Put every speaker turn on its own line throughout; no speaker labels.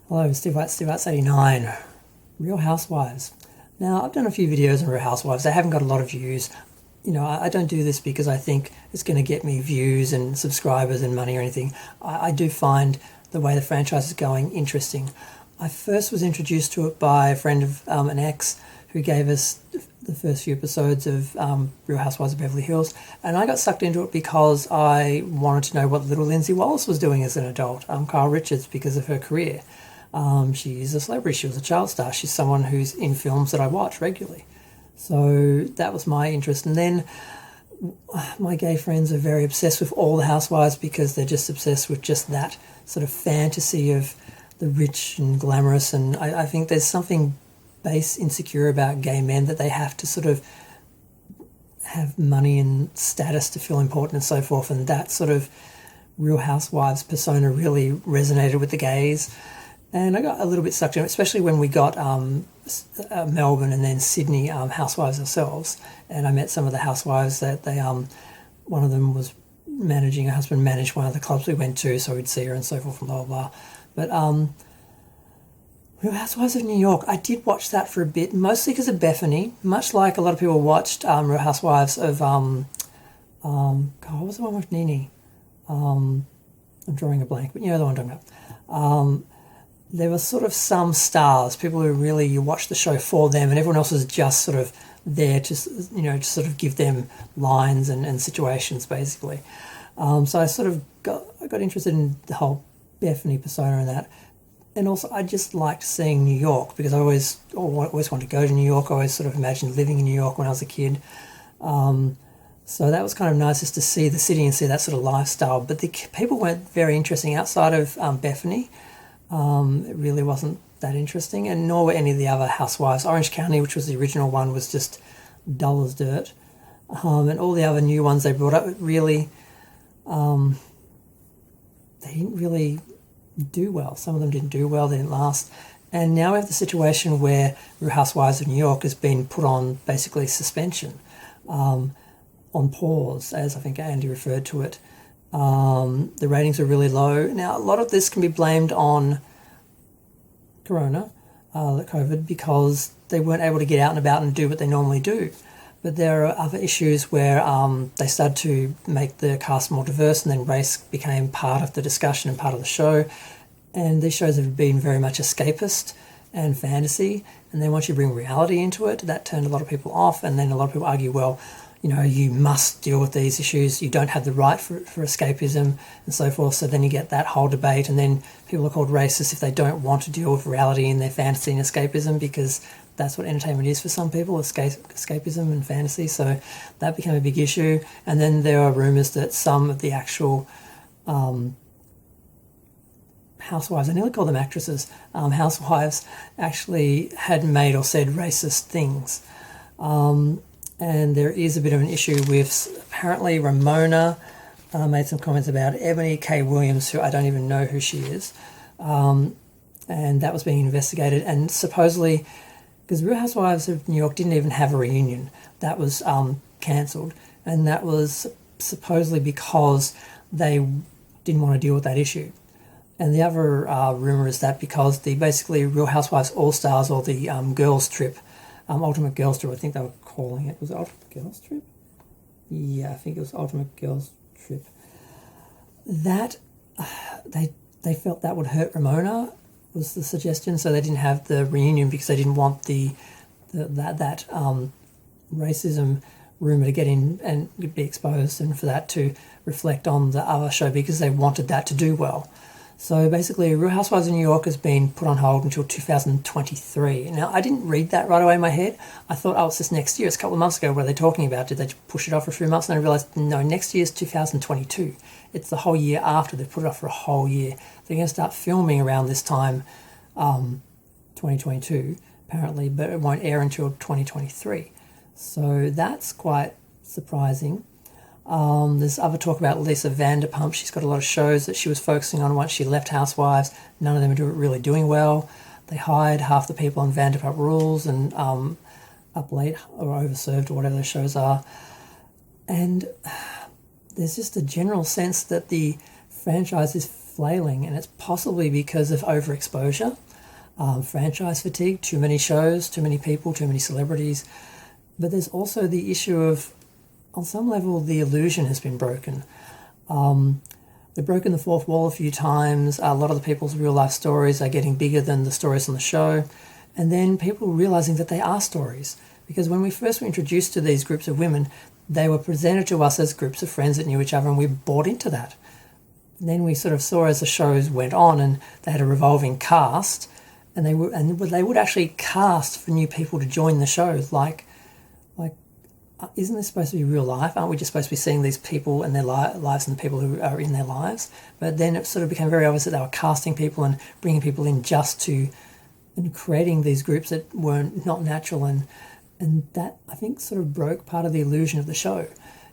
Hello, Steve White's 89. Real Housewives. Now, I've done a few videos on Real Housewives. They haven't got a lot of views. You know, I don't do this because I think it's going to get me views and subscribers and money or anything. I do find the way the franchise is going interesting. I first was introduced to it by a friend of an ex who gave us the first few episodes of Real Housewives of Beverly Hills, and I got sucked into it because I wanted to know what little Lindsay Wallace was doing as an adult, Kyle Richards, because of her career. She's a celebrity. She was a child star. She's someone who's in films that I watch regularly. So that was my interest. And then my gay friends are very obsessed with all the housewives because they're just obsessed with just that sort of fantasy of the rich and glamorous. And I think there's something base insecure about gay men that they have to sort of have money and status to feel important and so forth. And that sort of Real Housewives persona really resonated with the gays. And I got a little bit sucked in, especially when we got Melbourne and then Sydney housewives ourselves. And I met some of the housewives that they, one of them was managing, her husband managed one of the clubs we went to, so we'd see her and so forth and blah, blah, blah. But Real Housewives of New York, I did watch that for a bit, mostly because of Bethany, much like a lot of people watched Real Housewives of, God, what was the one with NeNe? I'm drawing a blank, but you know the one I'm talking about. There were sort of some stars, people who really, you watch the show for them, and everyone else was just sort of there to, you know, to sort of give them lines and situations, basically. So I sort of got interested in the whole Bethany persona and that. And also, I just liked seeing New York because I always wanted to go to New York. I always sort of imagined living in New York when I was a kid. So that was kind of nice just to see the city and see that sort of lifestyle. But the people weren't very interesting outside of Bethany. It really wasn't that interesting, and nor were any of the other housewives. Orange County, which was the original one, was just dull as dirt. And all the other new ones they brought up, really, they didn't really do well. Some of them didn't do well, they didn't last. And now we have the situation where Real Housewives of New York has been put on basically suspension, on pause, as I think Andy referred to it. The ratings are really low. Now, a lot of this can be blamed on Corona, COVID, because they weren't able to get out and about and do what they normally do. But there are other issues where they started to make the cast more diverse, and then race became part of the discussion and part of the show. And these shows have been very much escapist and fantasy. And then once you bring reality into it, that turned a lot of people off. And then a lot of people argue, well, you know, you must deal with these issues. You don't have the right for escapism and so forth. So then you get that whole debate, and then people are called racist if they don't want to deal with reality in their fantasy and escapism, because that's what entertainment is for some people, escapism and fantasy. So that became a big issue. And then there are rumours that some of the actual housewives, I nearly call them actresses, housewives actually had made or said racist things. And there is a bit of an issue with, apparently Ramona made some comments about Ebony K. Williams, who I don't even know who she is. And that was being investigated. And supposedly, because Real Housewives of New York didn't even have a reunion, that was cancelled. And that was supposedly because they didn't want to deal with that issue. And the other rumour is that because the basically Real Housewives All-Stars, or the girls trip, Ultimate Girls Trip, I think they were calling it. Was it Ultimate Girls Trip? Yeah, I think it was Ultimate Girls Trip. That, they felt that would hurt Ramona, was the suggestion, so they didn't have the reunion because they didn't want that racism rumour to get in and be exposed, and for that to reflect on the other show, because they wanted that to do well. So basically, Real Housewives of New York has been put on hold until 2023. Now, I didn't read that right away in my head. I thought, oh, it's this next year. It's a couple of months ago. What are they talking about? Did they push it off for a few months? And I realised, no, next year is 2022. It's the whole year after. They've put it off for a whole year. They're going to start filming around this time, 2022, apparently, but it won't air until 2023. So that's quite surprising. There's other talk about Lisa Vanderpump. She's got a lot of shows that she was focusing on once she left Housewives. None of them are really doing well. They hired half the people on Vanderpump Rules and Up Late or Overserved or whatever those shows are. And there's just a general sense that the franchise is flailing, and it's possibly because of overexposure, franchise fatigue, too many shows, too many people, too many celebrities. But there's also the issue of, on some level, the illusion has been broken. They've broken the fourth wall a few times. A lot of the people's real life stories are getting bigger than the stories on the show. And then people realizing that they are stories. Because when we first were introduced to these groups of women, they were presented to us as groups of friends that knew each other, and we bought into that. And then we sort of saw as the shows went on and they had a revolving cast, and they would actually cast for new people to join the shows. Like, isn't this supposed to be real life? Aren't we just supposed to be seeing these people and their lives and the people who are in their lives? But then it sort of became very obvious that they were casting people and bringing people in just to, and creating these groups that were not natural, and that, I think, sort of broke part of the illusion of the show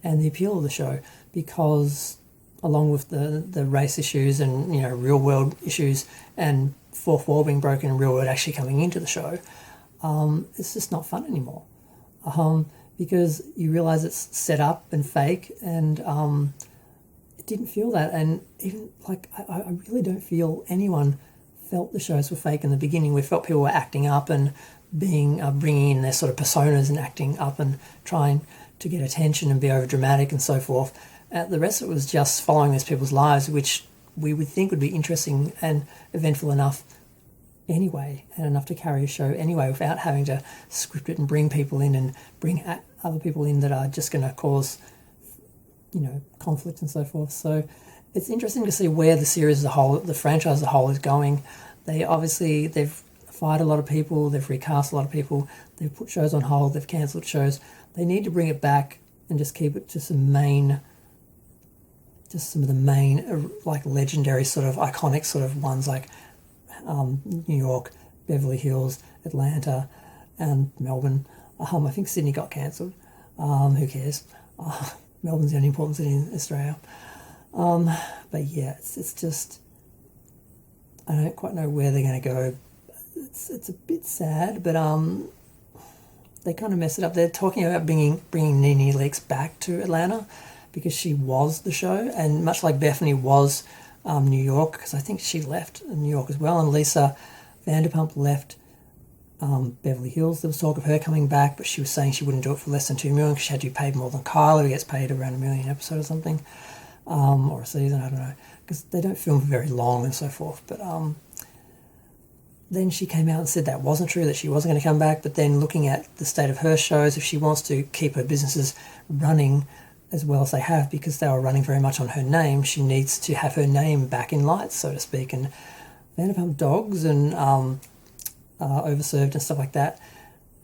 and the appeal of the show, because along with the race issues and, you know, real world issues and fourth wall being broken and real world actually coming into the show, it's just not fun anymore. Because you realise it's set up and fake, and it didn't feel that. And even, like, I really don't feel anyone felt the shows were fake in the beginning. We felt people were acting up and being bringing in their sort of personas and acting up and trying to get attention and be over dramatic and so forth. The rest of it was just following these people's lives, which we would think would be interesting and eventful enough anyway, and enough to carry a show anyway, without having to script it and bring people in and bring other people in that are just going to cause, you know, conflict and so forth. So it's interesting to see where the series as a whole, the franchise as a whole, is going. They've fired a lot of people, they've recast a lot of people, they've put shows on hold, they've cancelled shows. They need to bring it back and just keep it to some of the main, like, legendary sort of iconic sort of ones, like New York, Beverly Hills, Atlanta, and Melbourne. I think Sydney got cancelled. Who cares? Melbourne's the only important city in Australia. But yeah, it's just, I don't quite know where they're going to go. It's a bit sad, but they kind of mess it up. They're talking about bringing NeNe Leakes back to Atlanta, because she was the show, and much like Bethany was New York, because I think she left New York as well, and Lisa Vanderpump left Beverly Hills. There was talk of her coming back, but she was saying she wouldn't do it for less than $2 million because she had to be paid more than Kyla, who gets paid around $1 million an episode or something, or a season, I don't know, because they don't film very long and so forth. But then she came out and said that wasn't true, that she wasn't going to come back. But then looking at the state of her shows, if she wants to keep her businesses running as well as they have, because they were running very much on her name, she needs to have her name back in lights, so to speak. And Vanderpump Dogs and Overserved and stuff like that,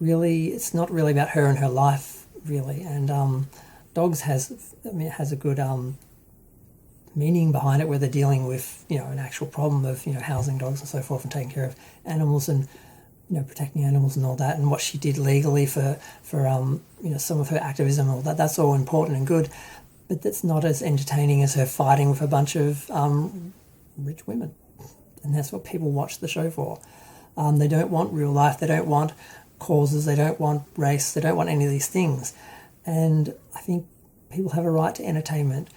really, it's not really about her and her life, really. And Dogs has a good meaning behind it, where they're dealing with, you know, an actual problem of, you know, housing dogs and so forth, and taking care of animals and, you know, protecting animals and all that, and what she did legally for you know, some of her activism and all that. That's all important and good, but that's not as entertaining as her fighting with a bunch of rich women, and that's what people watch the show for. They don't want real life, they don't want causes, they don't want race, they don't want any of these things. And I think people have a right to entertainment.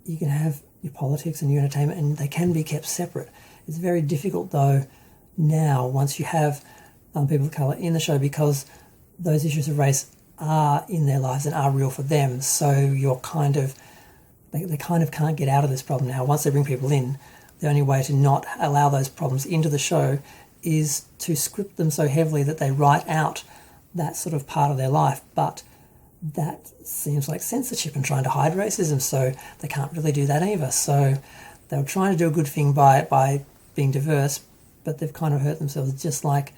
You can have your politics and your entertainment, and they can be kept separate. It's very difficult, though, now, once you have people of colour in the show, because those issues of race are in their lives and are real for them. So you're kind of, they kind of can't get out of this problem now. Once they bring people in, the only way to not allow those problems into the show is to script them so heavily that they write out that sort of part of their life. But that seems like censorship and trying to hide racism, so they can't really do that either. So they were trying to do a good thing by being diverse, but they've kind of hurt themselves, just like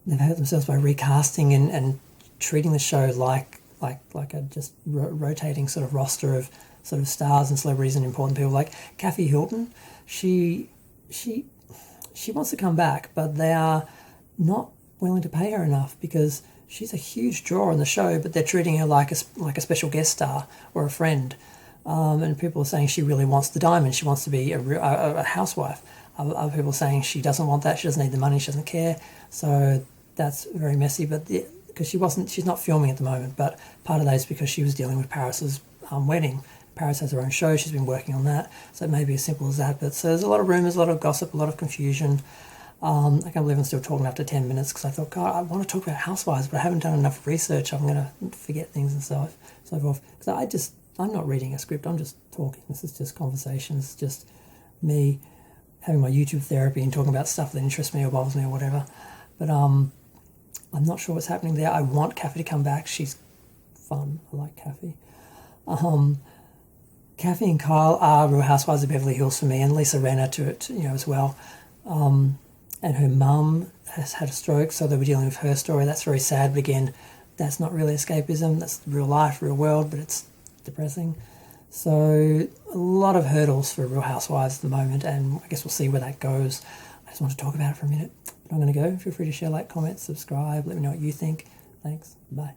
they've hurt themselves by recasting and treating the show like a just rotating sort of roster of sort of stars and celebrities and important people. Like Kathy Hilton, she wants to come back, but they are not willing to pay her enough, because she's a huge draw on the show, but they're treating her like a special guest star or a friend. And people are saying she really wants the diamond. She wants to be a housewife. Other people are saying she doesn't want that. She doesn't need the money. She doesn't care. So that's very messy. But because she's not filming at the moment. But part of that is because she was dealing with Paris's wedding, Paris has her own show. She's been working on that. So it may be as simple as that. But so there's a lot of rumours, a lot of gossip, a lot of confusion. I can't believe I'm still talking after 10 minutes because I thought, God, I want to talk about Housewives, but I haven't done enough research. I'm going to forget things and so forth. Because I'm not reading a script. I'm just talking. This is just conversations, just me having my YouTube therapy and talking about stuff that interests me or bothers me or whatever. But I'm not sure what's happening there. I want Kathy to come back. She's fun. I like Kathy. Kathy and Kyle are Real Housewives of Beverly Hills for me, and Lisa Rinna to it, as well. And her mum has had a stroke, so they were dealing with her story. That's very sad, but again, that's not really escapism. That's real life, real world, but it's depressing. So a lot of hurdles for Real Housewives at the moment, and I guess we'll see where that goes. I just want to talk about it for a minute. But I'm going to go. Feel free to share, like, comment, subscribe. Let me know what you think. Thanks. Bye.